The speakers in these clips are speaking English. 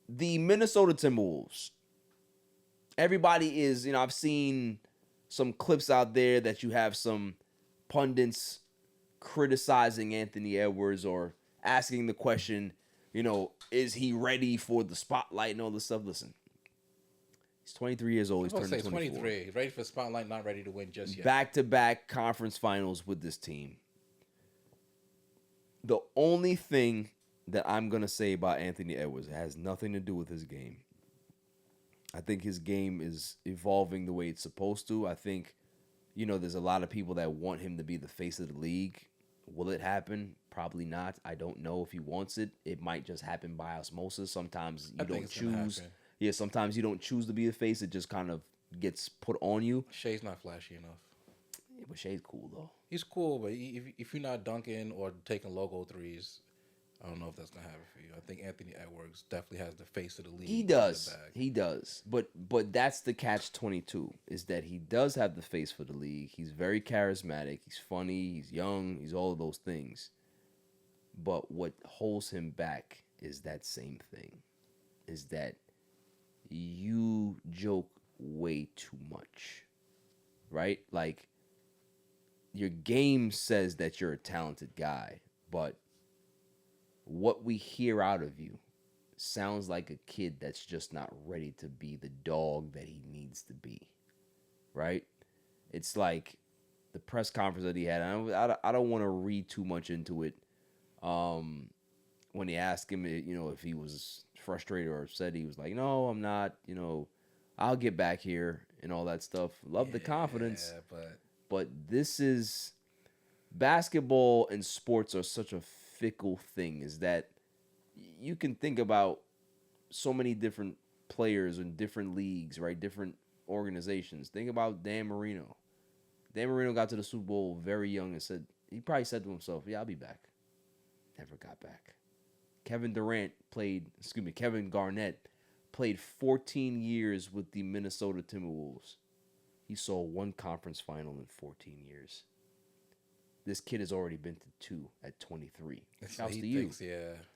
the Minnesota Timberwolves. Everybody is, I've seen some clips out there that you have some pundits criticizing Anthony Edwards or asking the question, is he ready for the spotlight and all this stuff? Listen, he's 23 years old. I He's was going turning to say 24. 23. Ready for the spotlight, not ready to win just yet. Back-to-back conference finals with this team. The only thing that I'm going to say about Anthony Edwards has nothing to do with his game. I think his game is evolving the way it's supposed to. I think, there's a lot of people that want him to be the face of the league. Will it happen? Probably not. I don't know if he wants it. It might just happen by osmosis. Sometimes you don't choose. Yeah, sometimes you don't choose to be the face. It just kind of gets put on you. Shay's not flashy enough. Yeah, but Shay's cool, though. He's cool, but if you're not dunking or taking logo threes, I don't know if that's gonna happen for you. I think Anthony Edwards definitely has the face of the league. He does. But that's the catch-22 is that he does have the face for the league. He's very charismatic. He's funny. He's young. He's all of those things. But what holds him back is that same thing, is that you joke way too much, right? Like, your game says that you're a talented guy, but what we hear out of you sounds like a kid that's just not ready to be the dog that he needs to be, right? It's like the press conference that he had. I don't want to read too much into it. When he asked him, if he was frustrated or upset, he was like, "No, I'm not. I'll get back here and all that stuff." Love the confidence, but this is basketball and sports are such a fickle thing. Is that you can think about so many different players in different leagues, right? Different organizations. Think about Dan Marino. Dan Marino got to the Super Bowl very young and he probably said to himself, "Yeah, I'll be back." Never got back. Kevin Garnett played 14 years with the Minnesota Timberwolves. He saw one conference final in 14 years. This kid has already been to 2 at 23. Shouts to you.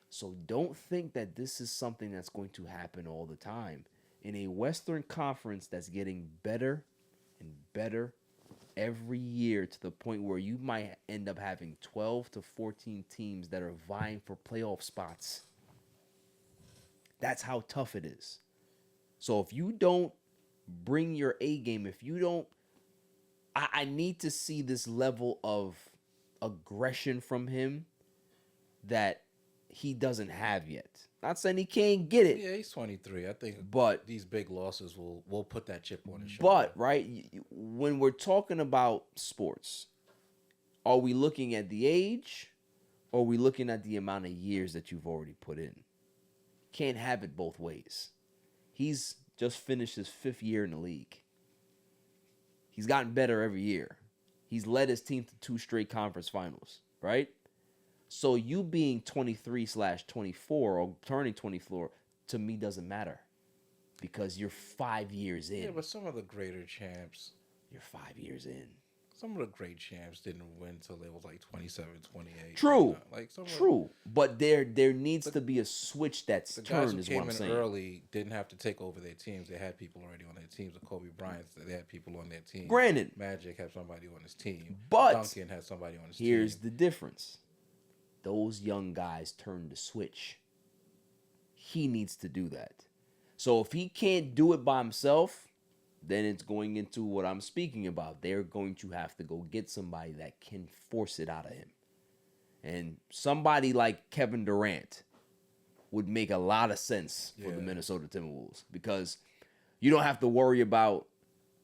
So don't think that this is something that's going to happen all the time. In a Western Conference that's getting better and better every year to the point where you might end up having 12 to 14 teams that are vying for playoff spots. That's how tough it is. So if you don't bring your A game, if you don't, I need to see this level of aggression from him that he doesn't have yet. Not saying he can't get it. Yeah, he's 23. I think but these big losses will put that chip on his shoulder. But, right, when we're talking about sports, are we looking at the age or are we looking at the amount of years that you've already put in? Can't have it both ways. He's just finished his 5th year in the league. He's gotten better every year. He's led his team to 2 straight conference finals, right? So you being 23/24 or turning 24 to me doesn't matter because you're 5 years in. Yeah, but some of the greater champs, you're 5 years in. Some of the great champs didn't win until they was like 27, 28. True. True. But there needs to be a switch that's turned, is what I'm saying. The guys who came in early didn't have to take over their teams. They had people already on their teams. The Kobe Bryant's, they had people on their team. Granted. Magic had somebody on his team. But Duncan had somebody on his team. Here's the difference. Those young guys turned the switch. He needs to do that. So if he can't do it by himself, then it's going into what I'm speaking about. They're going to have to go get somebody that can force it out of him. And somebody like Kevin Durant would make a lot of sense for the Minnesota Timberwolves because you don't have to worry about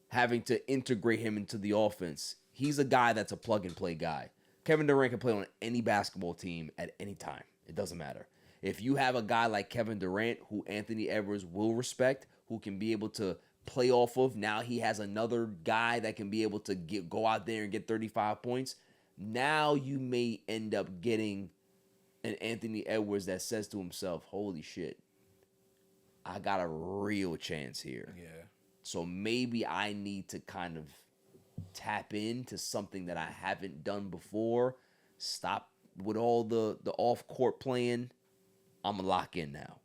having to integrate him into the offense. He's a guy that's a plug-and-play guy. Kevin Durant can play on any basketball team at any time. It doesn't matter. If you have a guy like Kevin Durant, who Anthony Edwards will respect, who can be able to play off of, now he has another guy that can be able to go out there and get 35 points. Now you may end up getting an Anthony Edwards that says to himself, holy shit, I got a real chance here. Yeah. So maybe I need to kind of tap into something that I haven't done before. Stop with all the off-court playing. I'm going to lock in now.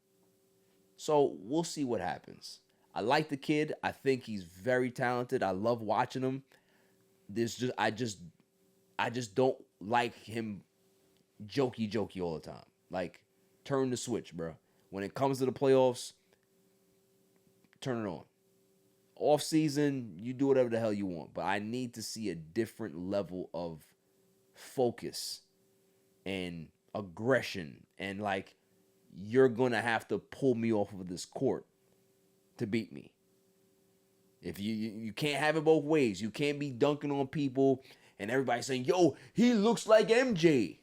So we'll see what happens. I like the kid. I think he's very talented. I love watching him. I just don't like him jokey all the time. Like, turn the switch, bro. When it comes to the playoffs, turn it on. Off season, you do whatever the hell you want. But I need to see a different level of focus and aggression. And like, you're gonna have to pull me off of this court to beat me. If you can't have it both ways. You can't be dunking on people and everybody saying, "Yo, he looks like MJ."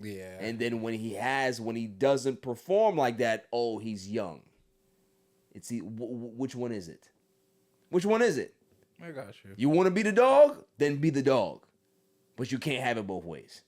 Yeah. And then when he doesn't perform like that, oh, he's young. It's which one is it? Which one is it? I got you. You want to be the dog? Then be the dog. But you can't have it both ways.